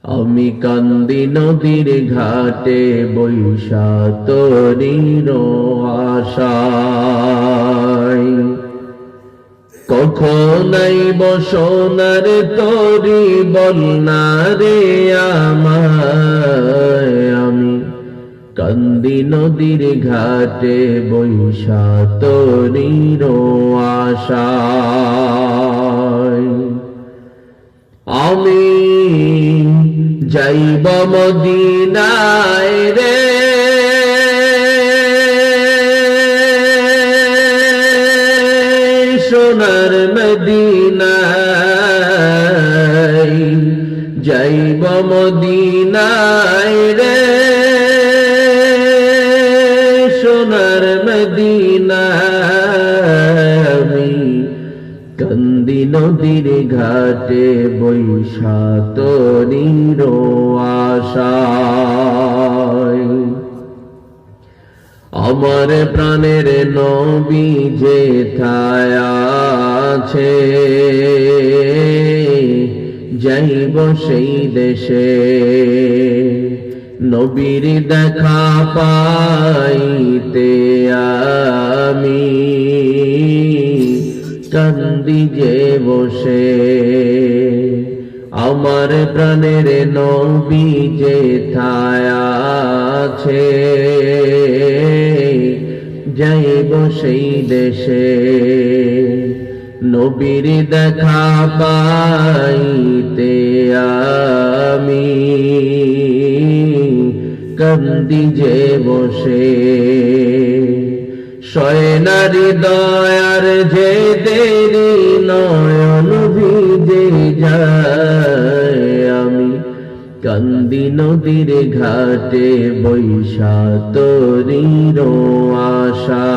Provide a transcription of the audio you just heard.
আমি কান্দি নদীর ঘাটে বৈশা তোরির আশায়, কখনাই বসনার তরি বলনা রে আমায়। আমি কান্দি নদীর ঘাটে বৈশা তোরির আশায়। আমি যাইব মদিনায় রে, সোনার মদিনায়, যাইব মদিনায় রে, সোনার মদিনায়। আমি কান্দি নদীর ঘাটে বৈশা তোরির আশায়। আমার প্রাণের নবী যেথায় আছে, যাইব সেই দেশে। নবীর দেখা পাইতে আমি কান্দি যে বসে। আমার প্রাণের নবী যেথায় আছে, যাইব সেই দেশে। নবীর দেখা পাইতে আমি কান্দি যে বসে। শয়নারি দয়ার যে দেরি নয়ন ভিজে যায়। আমি কান্দি নদীর ঘাটে বৈশা তোরির আশা।